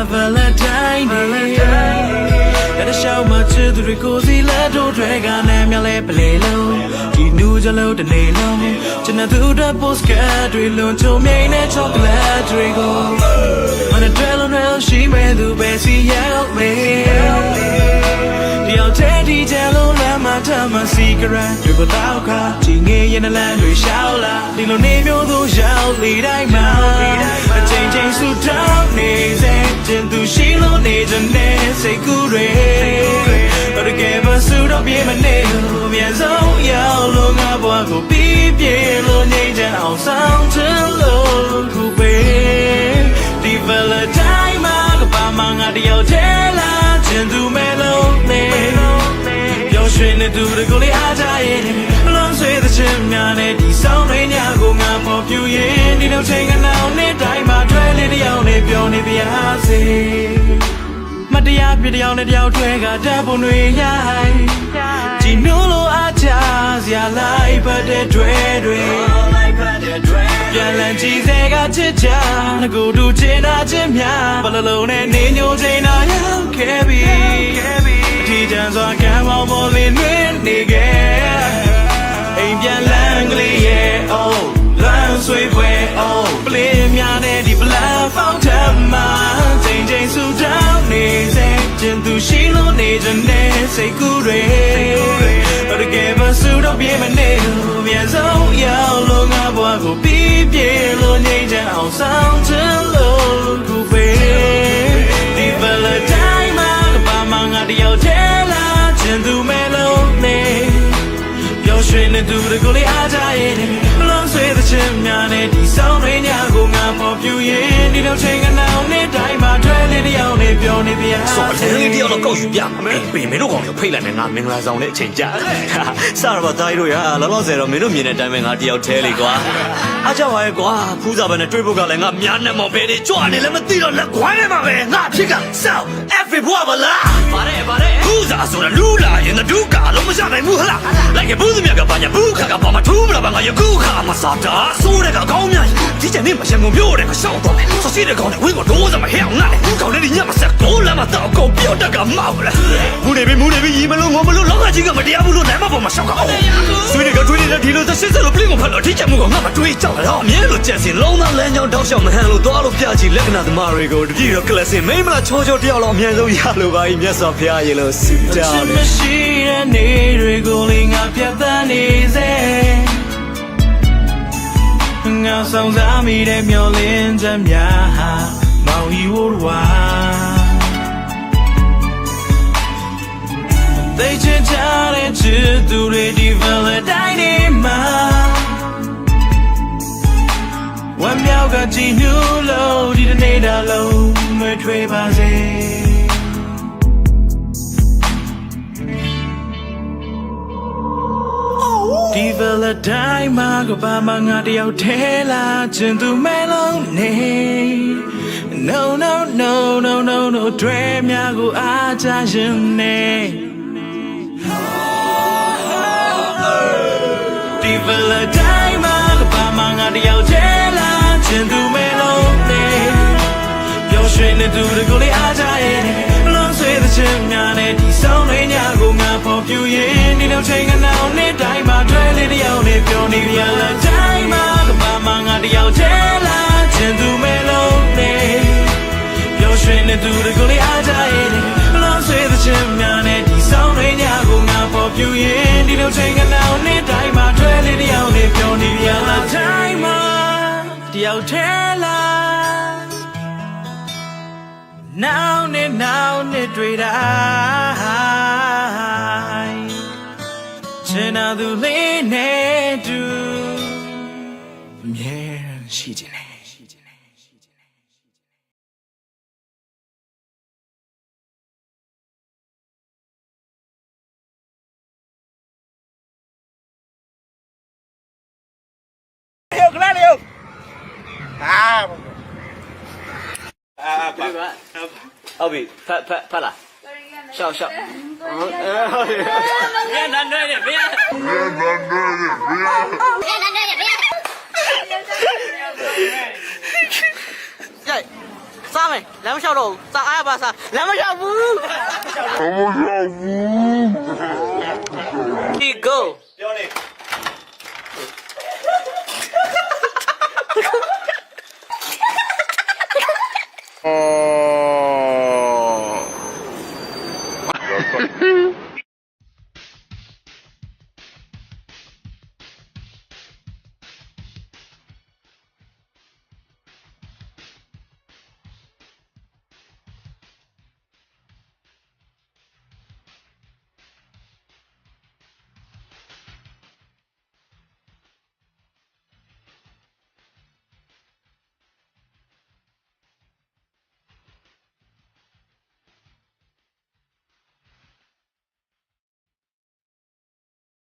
Valentine Day. Gotta show my children cozy little dragon and my lap lelo. You knew the load and lay low. Jenna do the postcard, we learn to make a chocolate drago. On a trail on rail, she made the Bessie help me. The old teddy jello, lama, my secret. We put out car, chingay in the land, we shout la. Little name you do shout, lead I mouth. A changing suit down, knees. Tu shilo ne jane say good re but to give us suit up ye mane mien song yao lo nga bwa ko pi pie lo nei jan aung sang chen lo ku pe di valentine ma ka ba ma nga tyaw the la chin tu me lo ne pyaw shwin ne tu de ko le a ja ye ne long sway the chin mya ne di song twe nya ko nga pho pyu yin di lo chain ka naw ne dai ma twe le tyaw ne pyaw ne pya seမတရားပြတရားနဲ့တယောက်ထွဲကတပ်ပုံတွေရိုက်ကြည်နူးလို့အားချစရာလိုက်ပတ်တဲ့တွေပြန်လည်ကြည်စဲကချစ်ချာငကိုတူချင်တာချင်းများဘလလုံးနဲ့နေညိုချိန်တော့ရောက်ခဲ့ပြီအထီးကျန်စွာကံမောင်းပေါ်လင်းတွင်နေခဲ့အိမ်ပြန်လန်းကလေးရဲ့ oh လမ်းဆွေးပွဲoh ပလင်းများနဲ့ဒီပလန်ဖောင်းထမှာချိန်ချိန်ဆူတောင်းနေစေကျင်သူရှိလို့နေကြတဲ့စိတ်ကူးတွေဘာတကယ်မဆူတော့ပြေမနေဘူးမြန်ဆုံးရောက်လို့ငါဘွားကိုပြီးပြေလို့ငြိမ်းချမ်းအောင်ဆောင်ချင်လို့ခုပဲဒီ Valentine မှာကဘာမှငါတယောက်တည်းလားကျင်သူမဲလို့နေပျော်ရွှင်နေသူတွေကိုလေအားကြရဲ့လုံးဆွေးသချင်းများနဲ့ဒီဆောင်တွေညကိုငါပေါ်ပြူရင်ဒီတော့ချိန်ကနောင်နဲ့တိုင်းမှာထွဲလေးတယောက်နဲ့ပြောနေပြဆော်တယ်တယောက်တော့ကောက်ယူပြမယ်ဘေးမင်းတို့ကောင်ကိုဖိတ်လိုက်မယ်ငါမင်္ဂလာဆောင်နဲ့အချိန်ကြာစရပါတိုင်းတို့ရလောလောဆယ်တော့မင်းတို့မြင်တဲ့အတိုင်းပဲငါတယောက်ထဲလေကွာအားကြောက်ပါရဲ့ကွာဖူးစာပဲနဲ့တွေ့ဖို့ကလည်းငါများနဲ့မော်ပဲတွေကြွနေလည်းမသိတော့လက်ခွမ်းထဲမှာပဲငါဖြစ်ကဆောက် every ဘွားပါလားပါတယ်ဖူးစာဆိုတာလူလာရင်ဒုက္ခလုံးမရနိုင်ဘူးဟလားလိုက်ရဘူးသမီးကဘာညာဘူးခါကဘာမှထူးမလားဘာငါယခုခါမစားတာဆိုးတဲ့ကကောင်းများဒီချက်နေမရှံကုန်ပြောတဲ့ကရှောက်တော့မယ်ဆိုစီတဲ့ကောင်နဲ့ဝင်းကိုဒိုးစမဟဲအောင်ငါနဲ့ကောင်လေးညမဆက်ကိုလာမတော့ကိုပြောတတ်ကမောက်လားမူနေပြီရီမလို့ငုံမလို့လောကကြီးကမတရားဘူးလို့နိုင်မပေါ်မှာရှောက်ကောင်ဆွေးတွေကတွေးနေတဲ့ဒီလိုသရှစ်စလို့ပြင်းကိုဖတ်လို့ထိချက်မှုကငါမတွေးကြောက်တော့အမြဲလိုကြက်စင်လုံးသားလမ်းကြောင်းတောက်လျှောက်မဟန်လို့သွားလို့ပြချီလက္ခဏာသမားတွေကိုတပြည့်တော့ကလစင်မိမလားချောတယောက်တော့အမြန်ဆုံးရလို့ပါကြီးမြတ်စွာဘုရားရေလို့ဆုတောင်းတယ်မရှိတဲ့နေတွေကိုလေငါပြတ်သားနေစေငါဆောင်စားမိတဲ့မျောလင်းချက်များဟာမောင်ရီဝိုးဝါသိချင်ကြတဲ့ချစ်သူတွေဒီ Valentine နေ့မှာဝမ်းမြောက်ကကြည်နူးလို့ဒီတနေ့တာလုံးမထွေးပါစေဒီ Valentine မှာကဘာမှငါတယောက်ထဲလာချင်သူမဲလုံးနေ No တွေများကိုအားချရှင်နေဒီ Valentine မှာကဘာမှငါတယောက်ထဲလာချင်သူမဲလုံးနေပျော်ရွှင်နေသူတွေကိုလေအားချရဲ့လုံးဆွေးသချင်းများနဲ့ဒီဆောင်တွေညကိုငါပေါ်ပြူရင်ဒီတော့ချိန်ကနောင်နဲ့တိုင်းမှာထွဲလေးတယောက်နဲ့ပြောနေရလားတိုင်းမှာကဘာမှငါတယောက်ထဲလာချင်သူမဲလုံးနေပျော်ရွှင်နေသူတွေကိုလေအားချရဲ့လုံးဆွေးသချင်းများနဲ့ဒီဆောင်တွေညကိုငါပေါ်ပြူရင်ဒီတော့ချိန်ကနောင်နဲ့တိုင်းမှာထွဲလေးတယောက်နဲ့ပြောနေရလားတိုင်းမှာတယောက်ထဲလာNow need read I Chena du lene du Mien shijine Claro. Ah, ဟုတ်ပြီဖတ်လားရှောက်ဘယ်နန်းနေဘယ်စားမယ်လမ်းမလျှောက်တော့ဘူးစားအားရပါစားလမ်းမလျှောက်ဘူးဒီ go